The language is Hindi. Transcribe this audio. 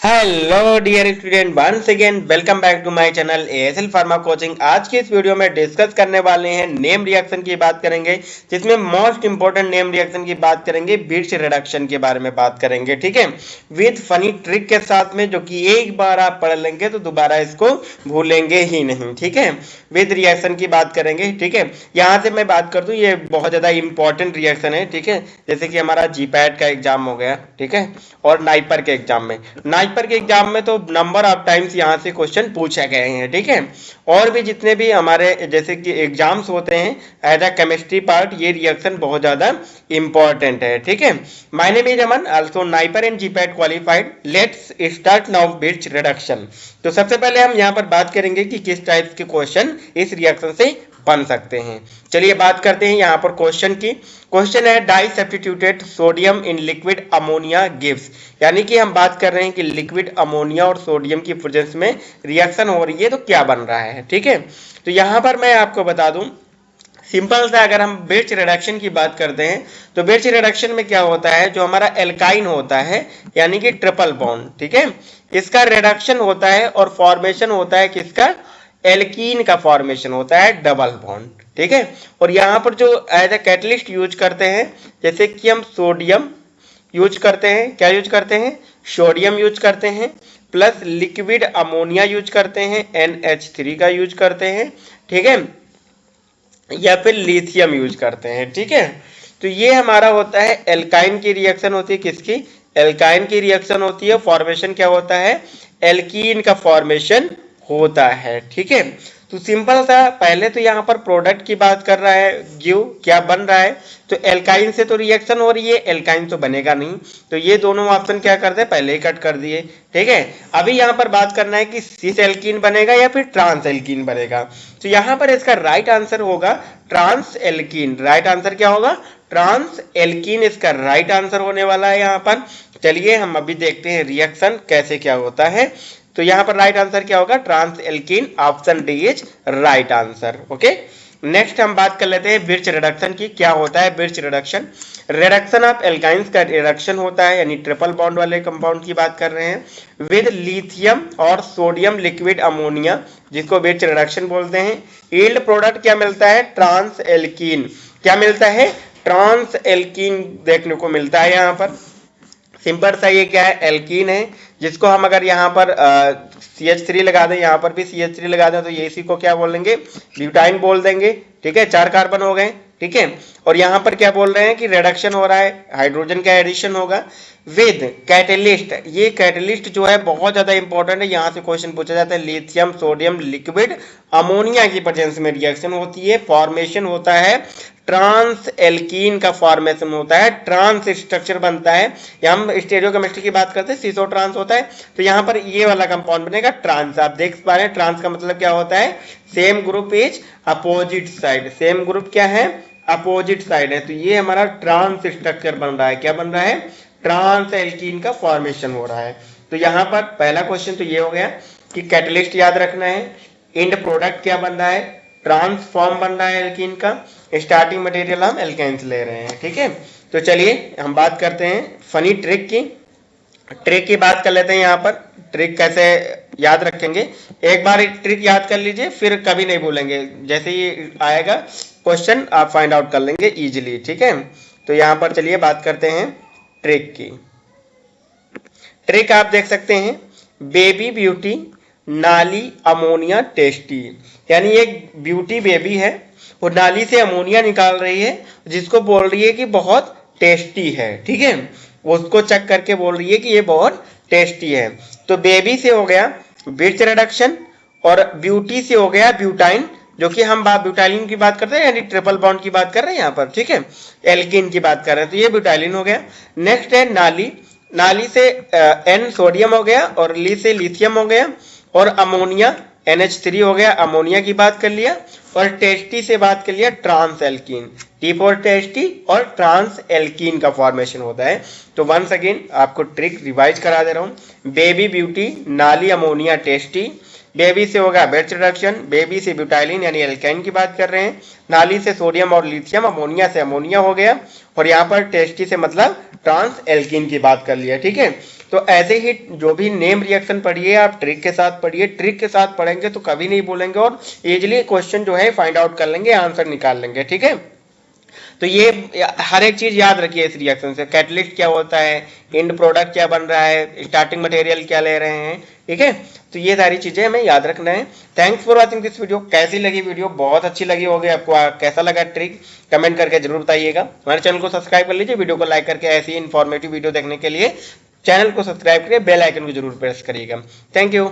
Hello dear student, once again welcome back to my channel ASL pharma coaching. आज की इस वीडियो में डिस्कस करने वाले हैं नेम रिएक्शन की बात करेंगे, जिसमें मोस्ट इंपोर्टेंट नेम रिएक्शन की बात करेंगे, बिट्स रिडक्शन के बारे में बात करेंगे। ठीक है, विद फनी ट्रिक के साथ में, जो कि एक बार आप पढ़ लेंगे तो दोबारा इसको भूलेंगे ही नहीं। ठीक है, विद रिएक्शन की बात करेंगे। ठीक है, यहाँ से मैं बात कर दूं, ये बहुत ज्यादा इंपॉर्टेंट रिएक्शन है। ठीक है, जैसे कि हमारा जीपैट का एग्जाम हो गया, ठीक है, और नाइपर के एग्जाम में के एग्जाम में तो नंबर ऑफ टाइम्स यहाँ से क्वेश्चन पूछे गए हैं। ठीक है, और भी जितने भी हमारे जैसे कि एग्जाम्स होते हैं एज अ केमिस्ट्री पार्ट, ये रिएक्शन बहुत ज्यादा इंपॉर्टेंट है। ठीक है, my name is Aman, also NIPER and GPAT qualified. Let's start now bits reduction. तो सबसे पहले हम यहाँ पर बात करेंगे कि किस टाइप के क्वेश्चन इस रिएक्शन से बन सकते हैं। चलिए बात करते हैं यहाँ पर क्वेश्चन की। क्वेश्चन है di substituted sodium in liquid ammonia gives, यानी कि हम बात कर रहे हैं कि लिक्विड अमोनिया और सोडियम की प्रेजेंस में रिएक्शन हो रही है तो क्या बन रहा है। ठीक है, तो यहाँ पर मैं आपको बता दूं, सिंपल सा अगर हम बिट्स रिडक्शन की बात करते हैं तो बिट्स रिडक्शन में क्या होता है, जो हमारा एल्काइन होता है यानी कि ट्रिपल बॉन्ड, ठीक है, इसका रिडक्शन होता है और फॉर्मेशन होता है किसका, एल्कीन का फॉर्मेशन होता है डबल बॉन्ड। ठीक है, और यहाँ पर जो एज ए कैटलिस्ट यूज करते हैं, जैसे कि हम सोडियम यूज करते हैं, क्या यूज करते हैं, सोडियम यूज करते हैं, प्लस लिक्विड अमोनिया यूज करते हैं, NH3 का यूज करते हैं, ठीक है, या फिर लिथियम यूज करते हैं। ठीक है, तो ये हमारा होता है एल्काइन की रिएक्शन होती है, किसकी, एल्काइन की रिएक्शन होती है। फॉर्मेशन क्या होता है, एल्कीन का फॉर्मेशन होता है। ठीक है, तो सिंपल सा पहले तो यहाँ पर प्रोडक्ट की बात कर रहा है, गिव क्या बन रहा है, तो एल्काइन से तो रिएक्शन हो रही है, एल्काइन तो बनेगा नहीं, तो ये दोनों ऑप्शन क्या कर दे, पहले ही कट कर दिए। ठीक है, अभी यहाँ पर बात करना है कि सिस एल्कीन बनेगा या फिर ट्रांस एल्कीन बनेगा। तो यहाँ पर इसका राइट आंसर होगा ट्रांस एल्कीन। राइट आंसर क्या होगा, ट्रांस एल्कीन इसका राइट आंसर होने वाला है यहाँ पर। चलिए हम अभी देखते हैं रिएक्शन कैसे क्या होता है। तो यहाँ पर राइट आंसर क्या होगा, trans alkene, option D is right answer. Okay, next हम बात कर लेते हैं बिट्स रिडक्शन की। क्या होता है bits reduction, reduction of alkynes का रिडक्शन होता है, यानी ट्रिपल बॉन्ड वाले कंपाउंड की बात कर रहे हैं विद लिथियम और सोडियम लिक्विड अमोनिया, जिसको बिट्स रिडक्शन बोलते हैं। यील्ड प्रोडक्ट क्या मिलता है, ट्रांस एल्कीन। क्या मिलता है, ट्रांस एल्कीन देखने को मिलता है यहाँ पर। सिंपल सा ये क्या है, एल्कीन है, जिसको हम अगर यहाँ पर CH3 लगा दें, यहाँ पर भी CH3 लगा दें, तो ये इसी को क्या बोल देंगे, ब्यूटाइन बोल देंगे। ठीक है, 4 कार्बन हो गए। ठीक है, और यहाँ पर क्या बोल रहे हैं कि रिडक्शन हो रहा है, हाइड्रोजन का एडिशन होगा विद कैटलिस्ट। ये कैटलिस्ट जो है बहुत ज्यादा इंपॉर्टेंट है, यहाँ से क्वेश्चन पूछा जाता है। लिथियम सोडियम लिक्विड अमोनिया की प्रेजेंस में रिएक्शन होती है, फॉर्मेशन होता है ट्रांस एल्कीन का फॉर्मेशन होता है, ट्रांस स्ट्रक्चर बनता है। यहाँ हम स्टेरियोकेमिस्ट्री की बात करते हैं, सीसो ट्रांस होता है, तो यहाँ पर ये वाला कंपाउंड बनेगा ट्रांस। आप देख पा रहे हैं ट्रांस का मतलब क्या होता है, same group is opposite side. Same group क्या है, अपोजिट साइड है, तो ये हमारा ट्रांस स्ट्रक्चर बन रहा है। क्या बन रहा है, ट्रांस एल्कीन का फॉर्मेशन हो रहा है। तो यहाँ पर पहला क्वेश्चन तो ये हो गया कि कैटलिस्ट याद रखना है, एंड प्रोडक्ट क्या बन रहा है, ट्रांसफॉर्म बन रहा है एल्कीन का, स्टार्टिंग मटेरियल हम एल्केन्स ले रहे हैं। ठीक है, तो चलिए हम बात करते हैं फनी ट्रिक की। ट्रिक की बात कर लेते हैं। यहाँ पर ट्रिक कैसे याद रखेंगे, एक बार ट्रिक याद कर लीजिए, फिर कभी नहीं भूलेंगे। जैसे ही आएगा क्वेश्चन आप फाइंड आउट कर लेंगे इजीली। ठीक है, तो यहाँ पर चलिए बात करते हैं ट्रिक की। ट्रिक आप देख सकते हैं, बेबी ब्यूटी नाली अमोनिया टेस्टी, यानी एक ब्यूटी बेबी है, वो नाली से अमोनिया निकाल रही है, जिसको बोल रही है कि बहुत टेस्टी है। ठीक है, उसको चेक करके बोल रही है कि ये बहुत टेस्टी है। तो बेबी से हो गया बिट्स रिडक्शन, और ब्यूटी से हो गया ब्यूटाइन, जो कि हम ब्यूटाइलिन की बात करते हैं, यानी ट्रिपल बॉन्ड की बात कर रहे हैं यहाँ पर। ठीक है, एल्कीन की बात कर रहे हैं, तो ये ब्यूटाइलिन हो गया। नेक्स्ट है नाली, नाली से N सोडियम हो गया, और ली से लिथियम हो गया, और अमोनिया NH3 हो गया, अमोनिया की बात कर लिया, और टेस्टी से बात कर लिया trans alkene, T for tasty और ट्रांस एल्कीन का फॉर्मेशन होता है। तो वंस अगेन आपको ट्रिक रिवाइज करा दे रहा हूँ, बेबी ब्यूटी नाली अमोनिया टेस्टी, बेबी से होगा बिट्स रिडक्शन, बेबी से ब्यूटाइलिन यानी एल्काइन की बात कर रहे हैं, नाली से सोडियम और लिथियम, अमोनिया से अमोनिया हो गया, और यहाँ पर टेस्टी से मतलब ट्रांस एल्कीन की बात कर लिया। ठीक है, तो ऐसे ही जो भी नेम रिएक्शन पढ़िए आप ट्रिक के साथ पढ़िए, ट्रिक के साथ पढ़ेंगे तो कभी नहीं भूलेंगे और इजीली क्वेश्चन जो है फाइंड आउट कर लेंगे, आंसर निकाल लेंगे। ठीक है, तो ये हर एक चीज याद रखिए इस रिएक्शन से। कैटलिस्ट क्या होता है, एंड प्रोडक्ट क्या बन रहा है, स्टार्टिंग मटेरियल क्या ले रहे हैं। ठीक है, तो ये सारी चीजें हमें याद रखना है। Thanks for watching this video. कैसी लगी वीडियो, बहुत अच्छी लगी होगी आपको, कैसा लगा ट्रिक कमेंट करके जरूर बताइएगा। हमारे चैनल को सब्सक्राइब कर लीजिए, वीडियो को लाइक करके ऐसी ही इन्फॉर्मेटिव वीडियो देखने के लिए चैनल को सब्सक्राइब करिए, बेल आइकन को जरूर प्रेस करिएगा। Thank you.